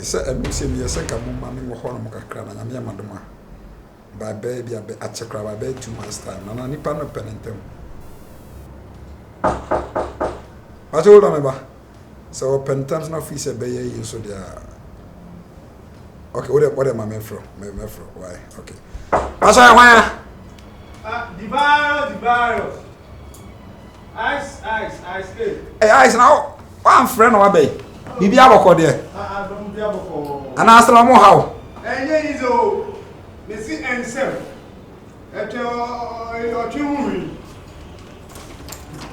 say emusi me say ka mo ma me wo ho no mo kakra na nyame amadoma ba baby abe achekra ba 2 months time na nipa no penentem what hold on me ba so penentem na fi say be ye so dia okay what am I from me from why okay asa why Divaro ice hey ice now one friend or be bibi aboko there don't be aboko ana asalamu how enye izo mesi ensem eto otwumi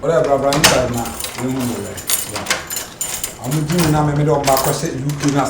ora bra ni na ni hu mo le amudi na me do ba ko se UK na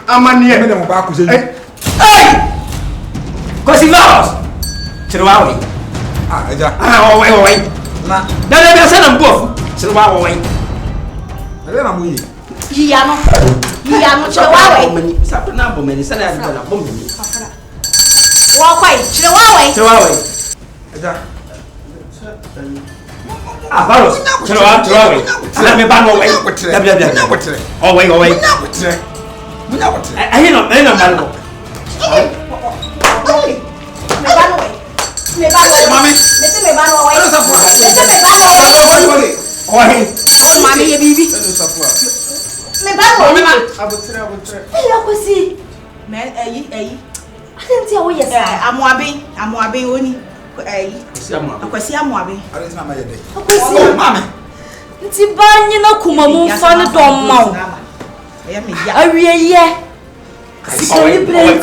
amania me do ba ko se hey kosi varos chirwawe eja oi na dale be sana mbofu chirwawe oi ele na muyi yiyano chirwawe mani sapo na bomani sana ya na bomani wa kwai chirwawe eja varos chirwawe ala me ba no oi bia oi munya wotre ayi no mbalko me ba no mami mete me ba no oi asa fo oh mami ye bibi asa fo me ba no mami na abotre e akosi me ayi atenti awo yes amoaben oni ayi akwasi amoaben arena ma yede akwasi mami nti banyi na kuma mu fa ne dom ma o awie ye celebrate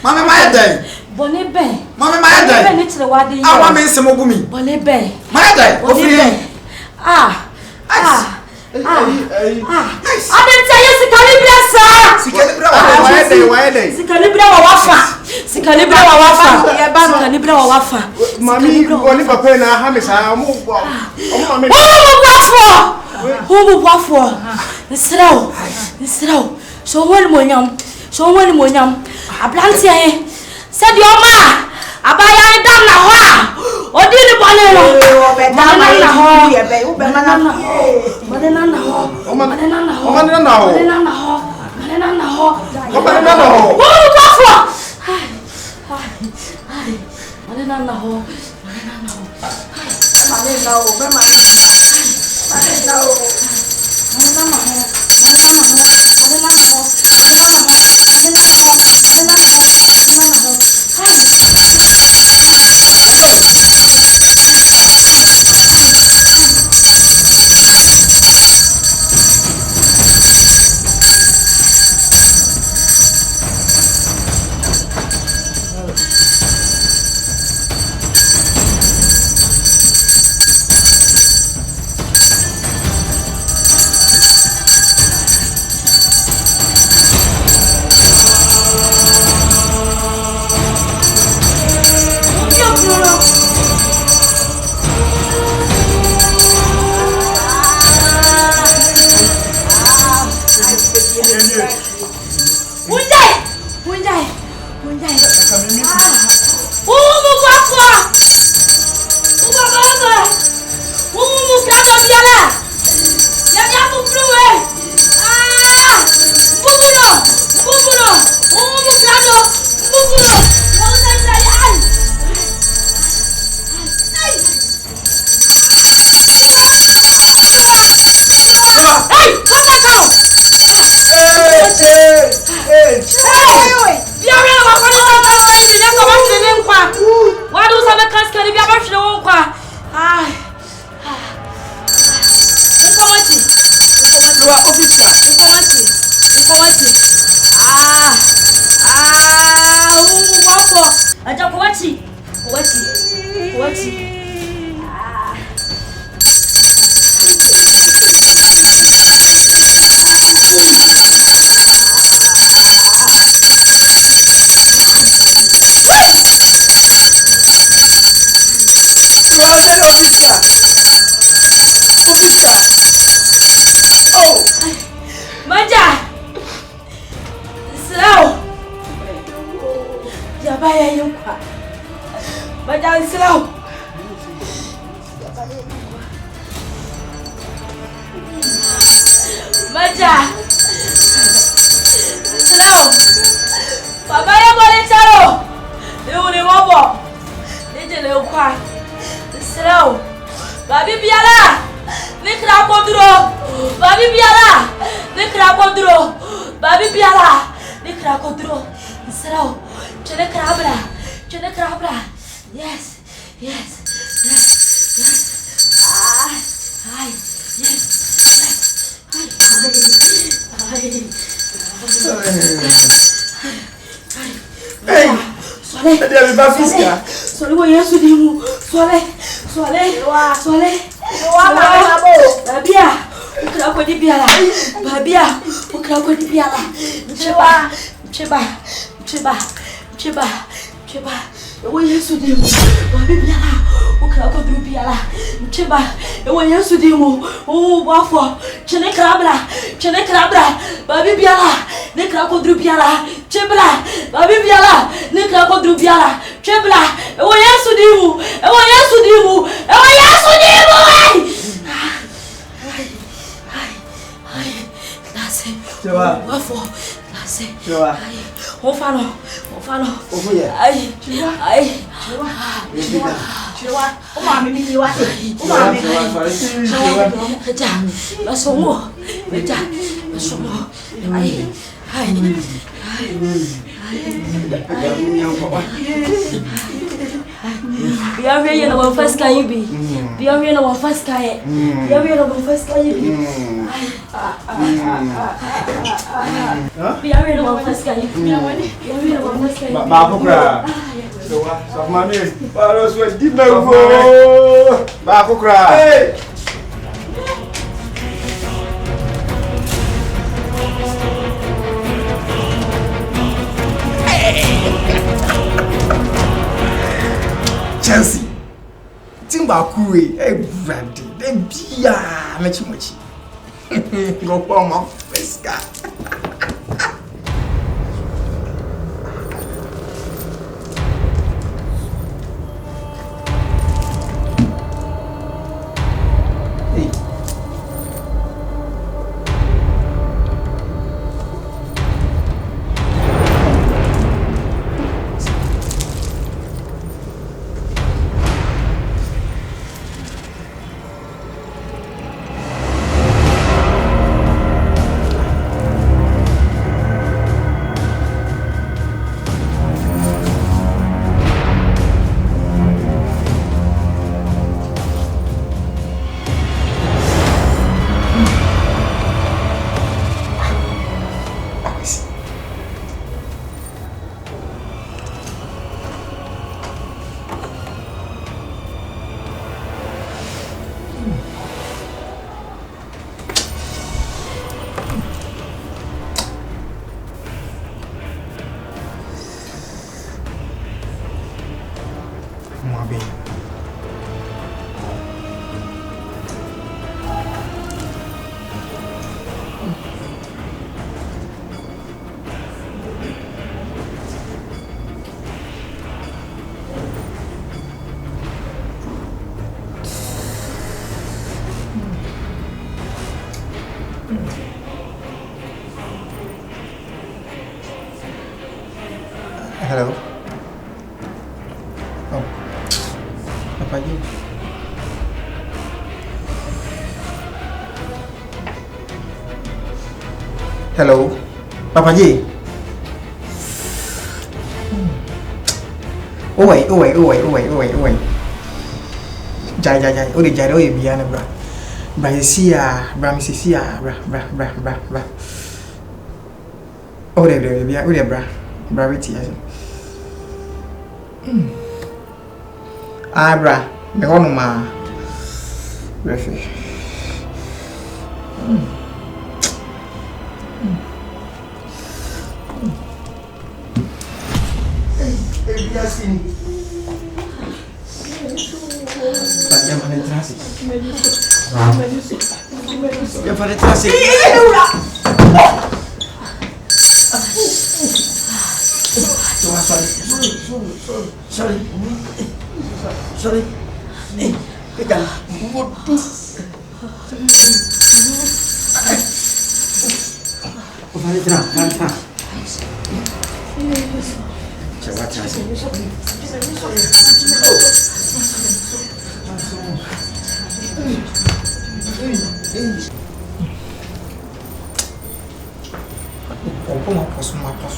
Mama my day. Bonne ben. Mama my day. Ben itire wade yi. Awa me nsem ogumi. Bonne ben. My day. Ofiri. Adenta yes kalibra sa. Sikalibra wa wafa. Mami oni papa na ha me sa mo mami. Omo wafo. Nsraw. So wani monyam. Ablanti aye. Said your ma. Abaya ni dam na ho a. Odi ni bole no. Officer. Oh. Maja. Slow. Jabaya yuka. Maja slow. Maja. Slow. Baba ya bole charo. Ni wobo. Nije le kwa. Slow. Babi biala. Nikra kodro. Babi biala. Nikra kodro. Babi biala. Nikra kodro. Slow. Chene krabra. Yes. Yes. Hi. Yes. Hey. Dia me bafiska. Sole wo Yesu di mu. Sole. Babia. Ukra ko di biala. Cheba. Wo Yesu di mu. Babi biala. Ukra ko du biala. Cheba. Wo Yesu di mu. Oh, bafo. Chene krabra. Babi biala. Ne kra ko du biala. Chebla. Babi biala. Ne kra ko du biala. Chebla. Wo Yesu di mu. Asem. Cheba. Bafo. Asem. Cheba. Ofano. Ofuye. Chua. Uma mimi wate. Aja. Masomo. Ai. Biar we na one first kai bi. Biar we na one first kai. Ba kokra. So mami, para so di mewo. Ba kokra. Hey. Chelsea. Timba kuwe, brandi. Dem bia mechi. Go for my pesca. Hello. Oh. Apa lagi? Hello. Papa Ji. Oi. Jai. Udah jai oi biar bra. Bra sia, bra misi sia, bra. Udah biar udah bra. Bra witi ya. Bra. Me kono ma. Refi. Yasin. Panjang. Sorry. Hey, pegang. Tenang. Coba cari. Mampus.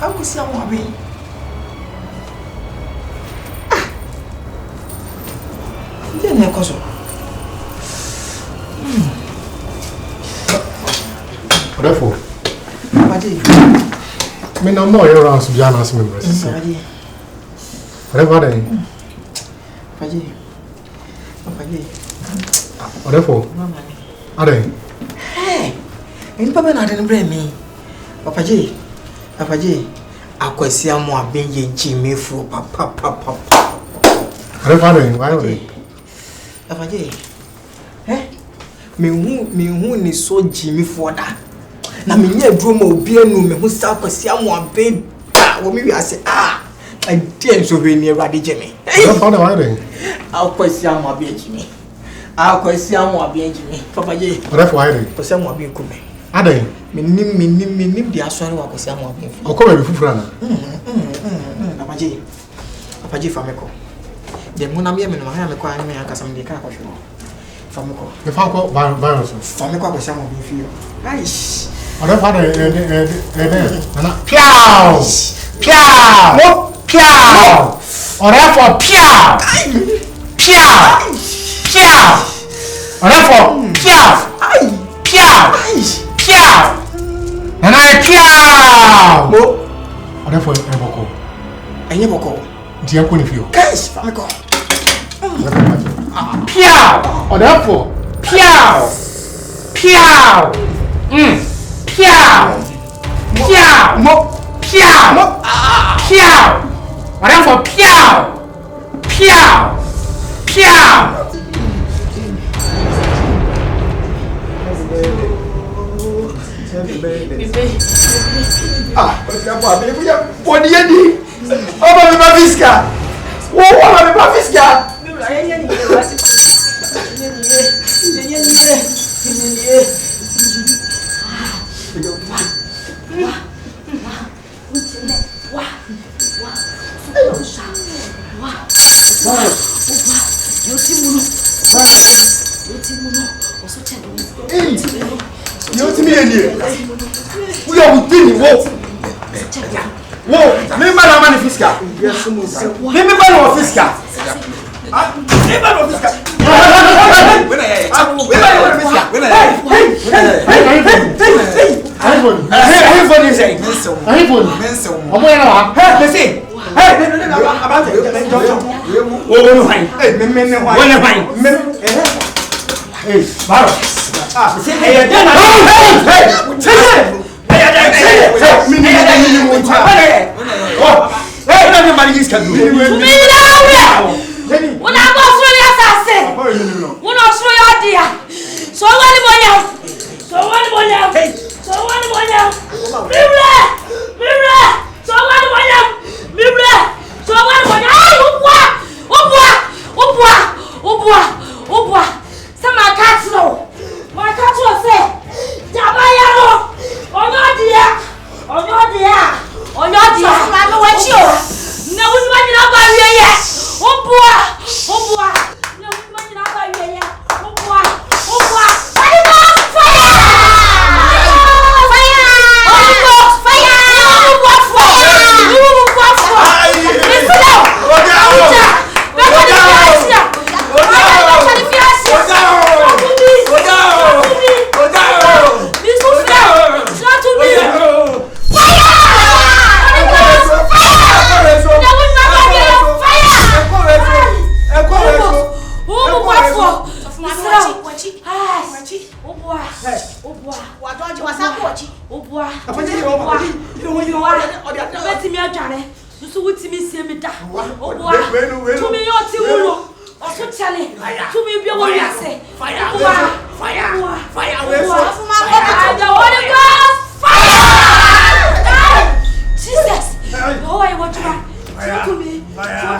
Aku siap mau habis. Dia ni kosong. Therefore, Paji. Me no more you around to be honest with me. Paji. Whatever then. Paji. Therefore, Ade. Hey. Ini pa na den bre mi. Paji. Akwasi amu abenye jimi fu papa. Whatever then, why not? Paji. Me hu ni so jimi fu da. Na me nya duro ma obi anu me hu sa akwasi amu aben da. Wo mi wi ase I so be near Raddy Jimmy. Why then? Akwasi amu aben jimi. Akwasi amu aben jimi. Papa je. Whatever why then? Akwasi amu aben kume. Ade. Minim dia asori wa akwasi amu aben. O come be fufura na. Papa je fameko. De muna me no ha me kwa ni me akasa me ka kwahwe. Fameko. The fanko virus. Fameko akwasi amu aben fi. Aish. Whatever then, ana piao. Whatever piao. Whatever piao. And I piao. Whatever eboko. Enye boko. Dia ko ni fio. Guys, fameko. Piao. Whatever piao. Whatever piao. Charlie. To me, be able to say. Fire. Jesus. Oh, I want to. Talk to me. Fire.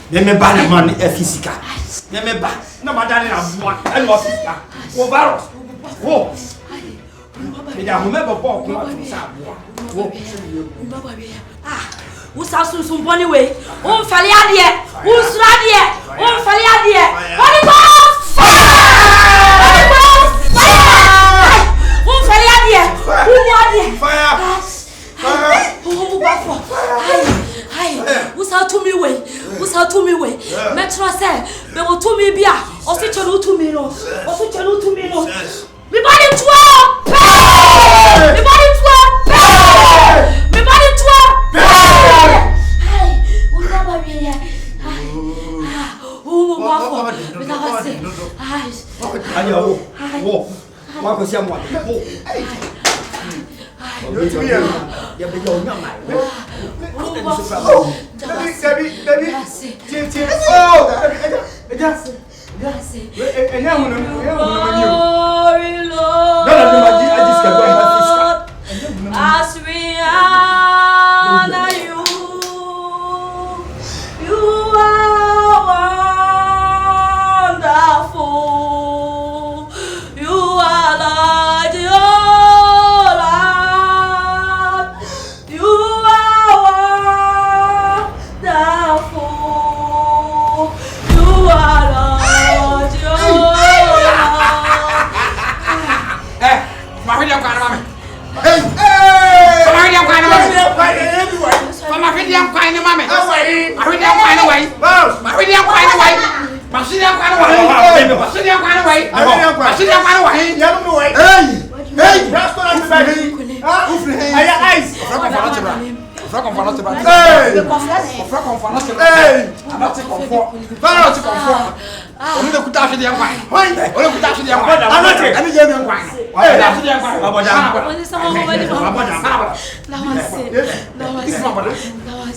Me ba na man physical. Me ba na madani na boa. E no physical. O virus. Wo. Me da mo me bo ko ma tu sa boa. Wo. Wo sa sunsun boni we. O fale ade. O sura ade. O fale ade. Holy Ghost fire. O fale ade. O ade. Fire. O ba fo. Usa to me way. Metro say, they will to me bia. Or sit you to me no. Or sit you to me no. Me body 12. Me body 12. Me body 12. Hey, we never be here. Oh, wow. We never say. Ayo. Wo. Wa ko sia mo. Wo. Ya be yo nya mai. Baby. Oh, as we honor you, you are wonderful. You are Lord, oh Lord. You are wonderful. You are Lord, oh Lord. Eh, ma video kan mama. Hey! Ma video kan mama. Ma video kan mama. Ma video kan wai. Ma video kan wai. Ma video kan wai. Ma video kan wai. Ma video kan wai. Ya no wai. Hey! Restaurant baby. Aya ice. Fra confort te ba. Hey! Fra confort te ba. Hey! Anati confort. Para te confort. Oni de kuta hwede yankwan. Oni kuta hwede yankwan. Anati. Ani je yankwan. Oni kuta hwede yankwan. Aboda. Oni sama mo badi mo. Lawase.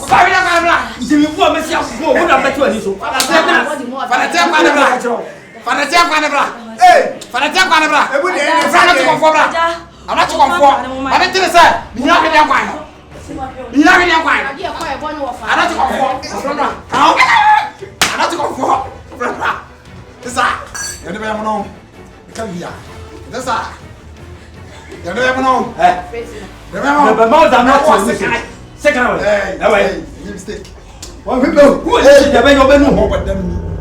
Fa video kan bla. Jimi fu amesi afufu wo na betu ani so. Fa na te kan bla. Fa na te kan bla. Hey! Fa na te kan bla. Ebu de Fa na te confort bla. Ana te confort. Ana te say, mi na hwede yankwan. Mi na hwede yankwan. Ana te confort. Ana te confort. Esa. Ya de be mo no. Ka bia. Esa. Ya de be mo no. De be mo. The mouth are not second one. Hey, That way. Mistake. One people. Who is it? The way you been Mo ba dam ni.